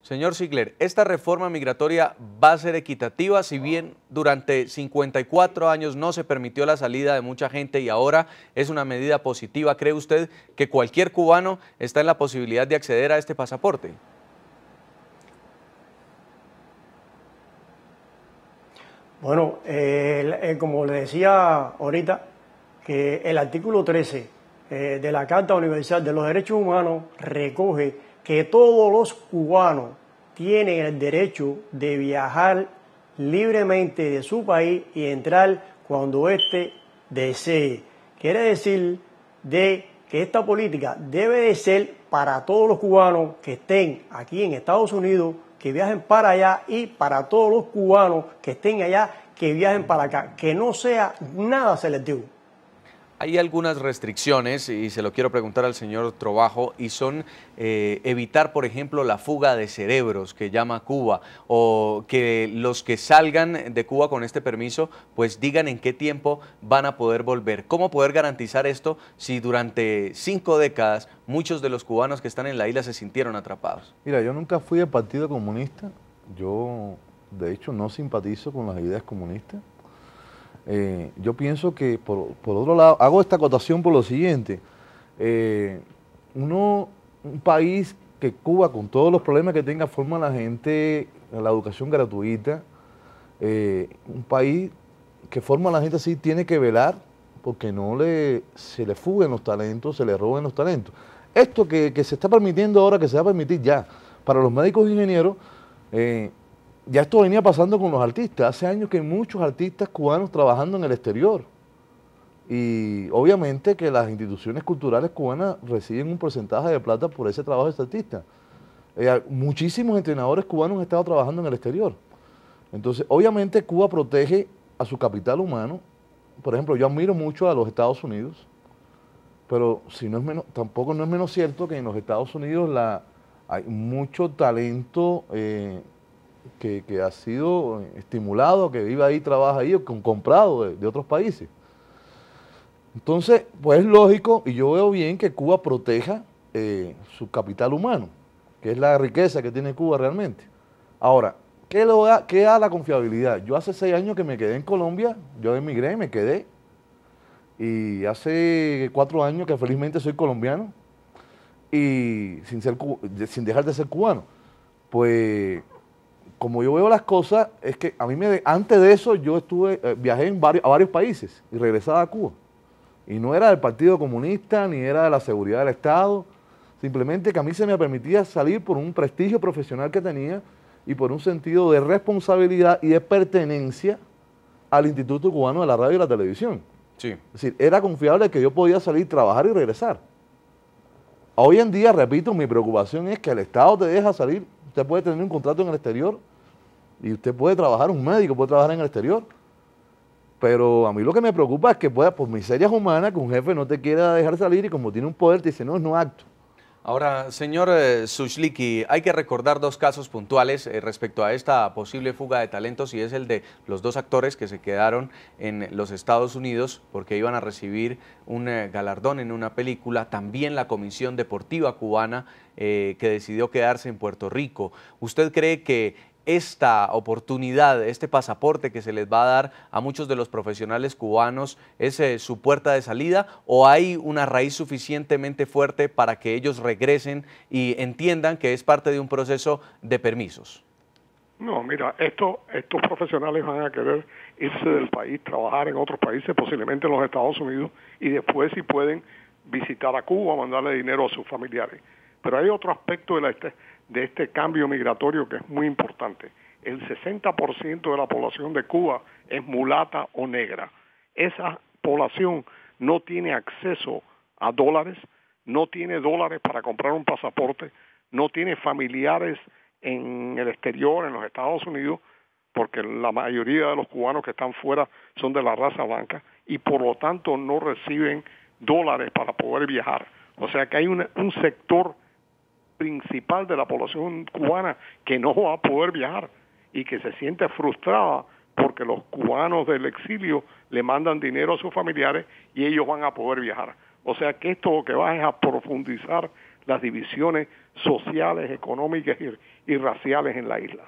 Señor Ziegler, ¿esta reforma migratoria va a ser equitativa? Si bien durante 54 años no se permitió la salida de mucha gente y ahora es una medida positiva, ¿cree usted que cualquier cubano está en la posibilidad de acceder a este pasaporte? Bueno, como le decía ahorita, que el artículo 13 de la Carta Universal de los Derechos Humanos recoge que todos los cubanos tienen el derecho de viajar libremente de su país y entrar cuando éste desee. Quiere decir de que esta política debe de ser para todos los cubanos que estén aquí en Estados Unidos, que viajen para allá, y para todos los cubanos que estén allá, que viajen para acá, que no sea nada selectivo. Hay algunas restricciones, y se lo quiero preguntar al señor Trovajo, y son evitar, por ejemplo, la fuga de cerebros que llama Cuba, o que los que salgan de Cuba con este permiso, pues digan en qué tiempo van a poder volver. ¿Cómo poder garantizar esto si durante 5 décadas muchos de los cubanos que están en la isla se sintieron atrapados? Mira, yo nunca fui del Partido Comunista, yo de hecho no simpatizo con las ideas comunistas. Yo pienso que, por otro lado, hago esta acotación por lo siguiente. Un país que Cuba, con todos los problemas que tenga, forma a la gente en la educación gratuita, un país que forma a la gente así tiene que velar porque se le fuguen los talentos, se le roben los talentos. Esto que se está permitiendo ahora, que se va a permitir ya para los médicos e ingenieros, ya esto venía pasando con los artistas. Hace años que hay muchos artistas cubanos trabajando en el exterior. Y obviamente que las instituciones culturales cubanas reciben un porcentaje de plata por ese trabajo de ese artista. Muchísimos entrenadores cubanos han estado trabajando en el exterior. Entonces, obviamente Cuba protege a su capital humano. Por ejemplo, yo admiro mucho a los Estados Unidos, pero tampoco no es menos cierto que en los Estados Unidos hay mucho talento que ha sido estimulado, que vive ahí, trabaja ahí, o comprado de otros países. Entonces, pues es lógico, y yo veo bien que Cuba proteja su capital humano, que es la riqueza que tiene Cuba realmente. Ahora, ¿qué da la confiabilidad? Yo hace 6 años que me quedé en Colombia, yo emigré, me quedé, y hace 4 años que felizmente soy colombiano, y sin dejar de ser cubano. Pues, como yo veo las cosas, es que antes de eso yo viajé a varios países y regresaba a Cuba. Y no era del Partido Comunista, ni era de la seguridad del Estado, simplemente que a mí se me permitía salir por un prestigio profesional que tenía y por un sentido de responsabilidad y de pertenencia al Instituto Cubano de la Radio y la Televisión. Sí. Es decir, era confiable que yo podía salir, trabajar y regresar. Hoy en día, repito, mi preocupación es que el Estado te deja salir. Usted puede tener un contrato en el exterior y usted puede trabajar, un médico puede trabajar en el exterior, pero a mí lo que me preocupa es que pueda, por miserias humanas, que un jefe no te quiera dejar salir y como tiene un poder te dice, no acto. Ahora, señor Zuchlicky, hay que recordar 2 casos puntuales respecto a esta posible fuga de talentos, y es el de los 2 actores que se quedaron en los Estados Unidos porque iban a recibir un galardón en una película, también la Comisión Deportiva Cubana que decidió quedarse en Puerto Rico. ¿Usted cree que esta oportunidad, este pasaporte que se les va a dar a muchos de los profesionales cubanos es su puerta de salida, o hay una raíz suficientemente fuerte para que ellos regresen y entiendan que es parte de un proceso de permisos? No, mira, estos profesionales van a querer irse del país, trabajar en otros países, posiblemente en los Estados Unidos, y después si pueden visitar a Cuba, mandarle dinero a sus familiares. Pero hay otro aspecto de este cambio migratorio que es muy importante. El 60% de la población de Cuba es mulata o negra. Esa población no tiene acceso a dólares, no tiene dólares para comprar un pasaporte, no tiene familiares en el exterior, en los Estados Unidos, porque la mayoría de los cubanos que están fuera son de la raza blanca y por lo tanto no reciben dólares para poder viajar. O sea que hay un sector principal de la población cubana que no va a poder viajar y que se siente frustrada porque los cubanos del exilio le mandan dinero a sus familiares y ellos van a poder viajar. O sea que esto lo que va es a profundizar las divisiones sociales, económicas y raciales en la isla.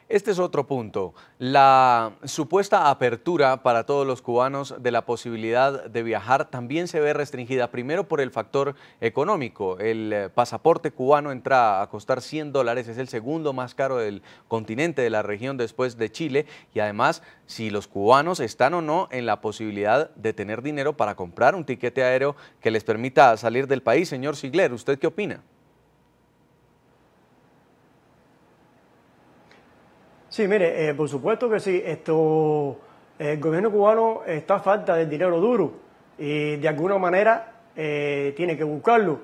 Este es otro punto, la supuesta apertura para todos los cubanos de la posibilidad de viajar también se ve restringida, primero por el factor económico. El pasaporte cubano entra a costar $100, es el segundo más caro del continente, de la región, después de Chile, y además si los cubanos están o no en la posibilidad de tener dinero para comprar un tiquete aéreo que les permita salir del país. Señor Ziegler, ¿usted qué opina? Sí, mire, por supuesto que sí. El gobierno cubano está a falta del dinero duro y de alguna manera tiene que buscarlo.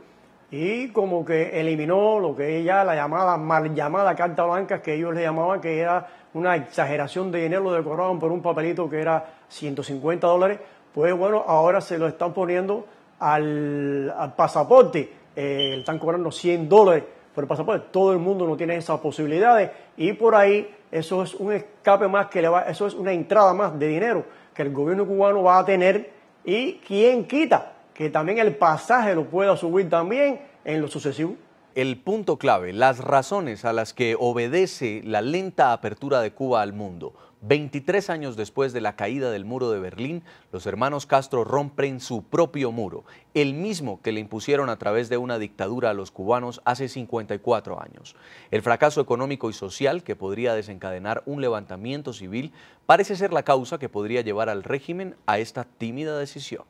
Y como que eliminó lo que ella la llamada, mal llamada carta blanca, que ellos le llamaban, que era una exageración de dinero, lo decoraban por un papelito que era $150. Pues bueno, ahora se lo están poniendo al pasaporte, están cobrando $100 por el pasaporte. Todo el mundo no tiene esas posibilidades y por ahí eso es un escape más eso es una entrada más de dinero que el gobierno cubano va a tener, y quién quita que también el pasaje lo pueda subir también en lo sucesivo. El punto clave, las razones a las que obedece la lenta apertura de Cuba al mundo. 23 años después de la caída del muro de Berlín, los hermanos Castro rompen su propio muro, el mismo que le impusieron a través de una dictadura a los cubanos hace 54 años. El fracaso económico y social que podría desencadenar un levantamiento civil parece ser la causa que podría llevar al régimen a esta tímida decisión.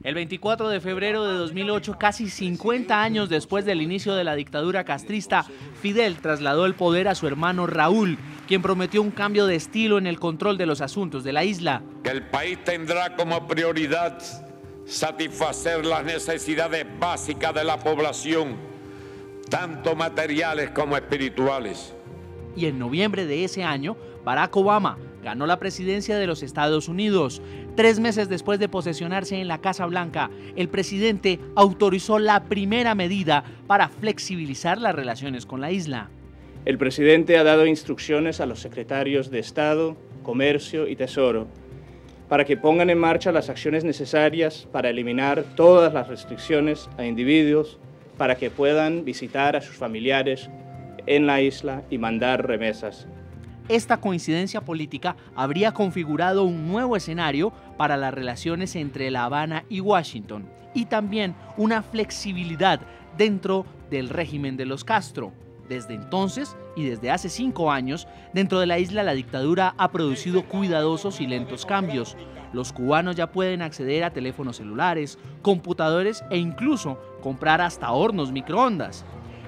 El 24 de febrero de 2008, casi 50 años después del inicio de la dictadura castrista, Fidel trasladó el poder a su hermano Raúl, quien prometió un cambio de estilo en el control de los asuntos de la isla. El país tendrá como prioridad satisfacer las necesidades básicas de la población, tanto materiales como espirituales. Y en noviembre de ese año, Barack Obama ganó la presidencia de los Estados Unidos. 3 meses después de posesionarse en la Casa Blanca, el presidente autorizó la primera medida para flexibilizar las relaciones con la isla. El presidente ha dado instrucciones a los secretarios de Estado, Comercio y Tesoro para que pongan en marcha las acciones necesarias para eliminar todas las restricciones a individuos para que puedan visitar a sus familiares en la isla y mandar remesas. Esta coincidencia política habría configurado un nuevo escenario para las relaciones entre La Habana y Washington, y también una flexibilidad dentro del régimen de los Castro. Desde entonces y desde hace 5 años, dentro de la isla la dictadura ha producido cuidadosos y lentos cambios. Los cubanos ya pueden acceder a teléfonos celulares, computadores e incluso comprar hasta hornos microondas.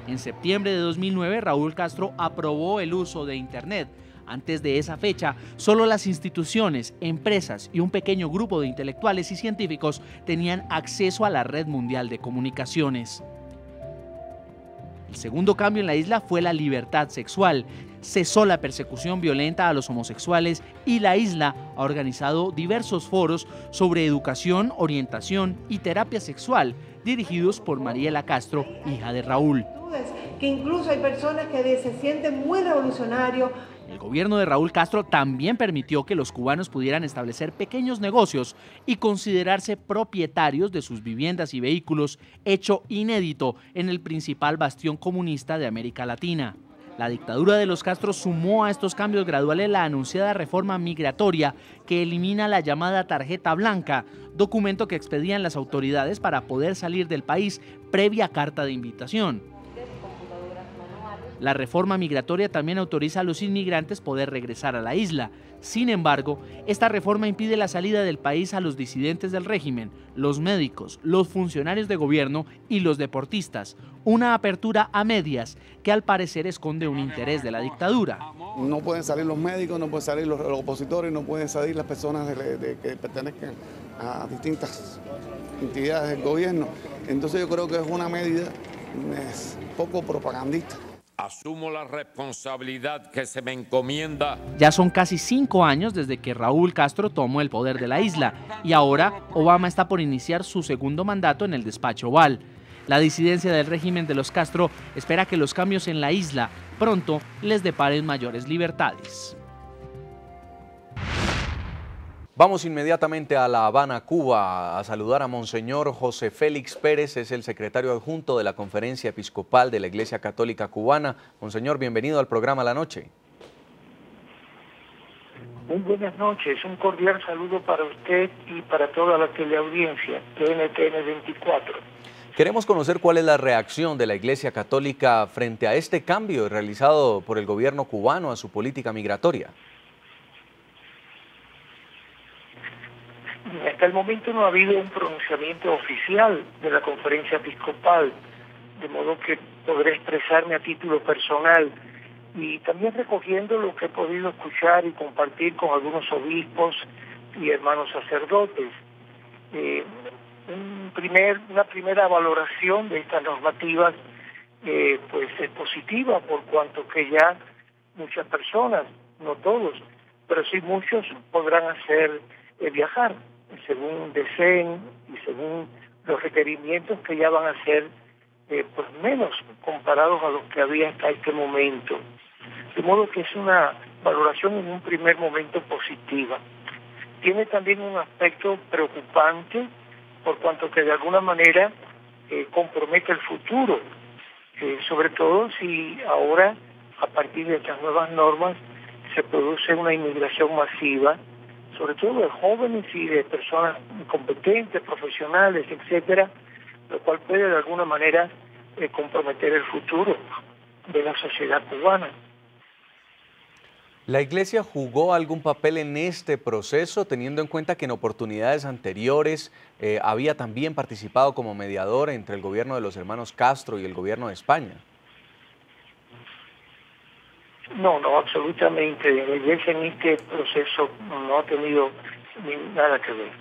En septiembre de 2009, Raúl Castro aprobó el uso de Internet. Antes de esa fecha, solo las instituciones, empresas y un pequeño grupo de intelectuales y científicos tenían acceso a la red mundial de comunicaciones. El segundo cambio en la isla fue la libertad sexual. Cesó la persecución violenta a los homosexuales y la isla ha organizado diversos foros sobre educación, orientación y terapia sexual, dirigidos por Mariela Castro, hija de Raúl. Que incluso hay personas que se sienten muy revolucionarios. El gobierno de Raúl Castro también permitió que los cubanos pudieran establecer pequeños negocios y considerarse propietarios de sus viviendas y vehículos, hecho inédito en el principal bastión comunista de América Latina. La dictadura de los Castro sumó a estos cambios graduales la anunciada reforma migratoria que elimina la llamada tarjeta blanca, documento que expedían las autoridades para poder salir del país previa carta de invitación. La reforma migratoria también autoriza a los inmigrantes poder regresar a la isla. Sin embargo, esta reforma impide la salida del país a los disidentes del régimen, los médicos, los funcionarios de gobierno y los deportistas. Una apertura a medias que al parecer esconde un interés de la dictadura. No pueden salir los médicos, no pueden salir los opositores, no pueden salir las personas que pertenezcan a distintas entidades del gobierno. Entonces yo creo que es una medida poco propagandista. Asumo la responsabilidad que se me encomienda. Ya son casi 5 años desde que Raúl Castro tomó el poder de la isla y ahora Obama está por iniciar su segundo mandato en el despacho Oval. La disidencia del régimen de los Castro espera que los cambios en la isla pronto les deparen mayores libertades. Vamos inmediatamente a La Habana, Cuba, a saludar a Monseñor José Félix Pérez, es el secretario adjunto de la Conferencia Episcopal de la Iglesia Católica Cubana. Monseñor, bienvenido al programa La Noche. Muy buenas noches, un cordial saludo para usted y para toda la teleaudiencia de NTN 24. Queremos conocer cuál es la reacción de la Iglesia Católica frente a este cambio realizado por el gobierno cubano a su política migratoria. Hasta el momento no ha habido un pronunciamiento oficial de la Conferencia Episcopal, de modo que podré expresarme a título personal y también recogiendo lo que he podido escuchar y compartir con algunos obispos y hermanos sacerdotes. Una primera valoración de estas normativas pues es positiva, por cuanto que ya muchas personas, no todos, pero sí muchos podrán hacer viajar según deseen y según los requerimientos que ya van a ser pues menos comparados a los que había hasta este momento. De modo que es una valoración en un primer momento positiva. Tiene también un aspecto preocupante, por cuanto que de alguna manera compromete el futuro, sobre todo si ahora, a partir de estas nuevas normas, se produce una inmigración masiva, sobre todo de jóvenes y de personas competentes, profesionales, etcétera, lo cual puede de alguna manera comprometer el futuro de la sociedad cubana. ¿La Iglesia jugó algún papel en este proceso, teniendo en cuenta que en oportunidades anteriores había también participado como mediador entre el gobierno de los hermanos Castro y el gobierno de España? No, absolutamente. La Iglesia en este proceso no ha tenido nada que ver.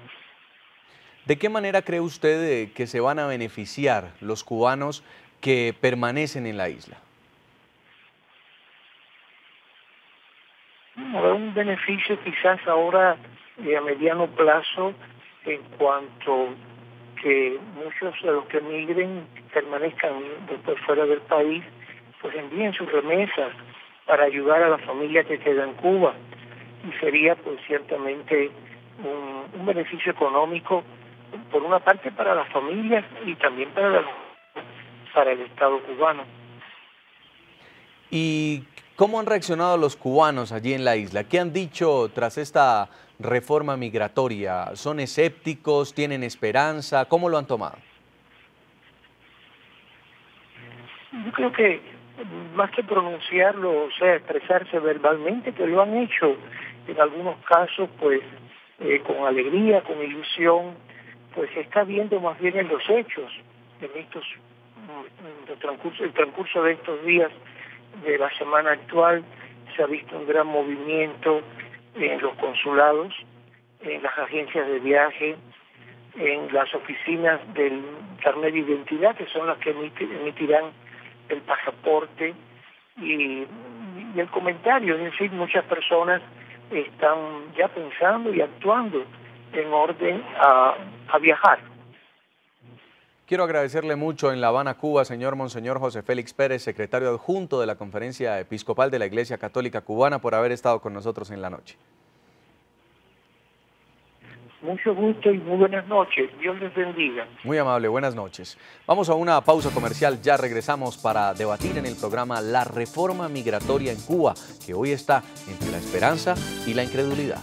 ¿De qué manera cree usted que se van a beneficiar los cubanos que permanecen en la isla? Habrá un beneficio quizás ahora a mediano plazo en cuanto que muchos de los que emigren, permanezcan después fuera del país, pues envíen sus remesas para ayudar a la familia que queda en Cuba. Y sería pues ciertamente un beneficio económico, por una parte para las familias y también para el Estado cubano. ¿Y cómo han reaccionado los cubanos allí en la isla? ¿Qué han dicho tras esta reforma migratoria? ¿Son escépticos? ¿Tienen esperanza? ¿Cómo lo han tomado? Yo creo que más que pronunciarlo, o sea, expresarse verbalmente, que lo han hecho en algunos casos, pues con alegría, con ilusión, pues se está viendo más bien en los hechos, en el transcurso de estos días de la semana actual. Se ha visto un gran movimiento en los consulados, en las agencias de viaje, en las oficinas del carnet de identidad, que son las que emitirán el pasaporte, y el comentario, es decir, muchas personas están ya pensando y actuando en orden a viajar. Quiero agradecerle mucho en La Habana, Cuba, señor Monseñor José Félix Pérez, secretario adjunto de la Conferencia Episcopal de la Iglesia Católica Cubana, por haber estado con nosotros en la noche. Mucho gusto y muy buenas noches. Dios les bendiga. Muy amable, buenas noches. Vamos a una pausa comercial, ya regresamos para debatir en el programa la reforma migratoria en Cuba, que hoy está entre la esperanza y la incredulidad.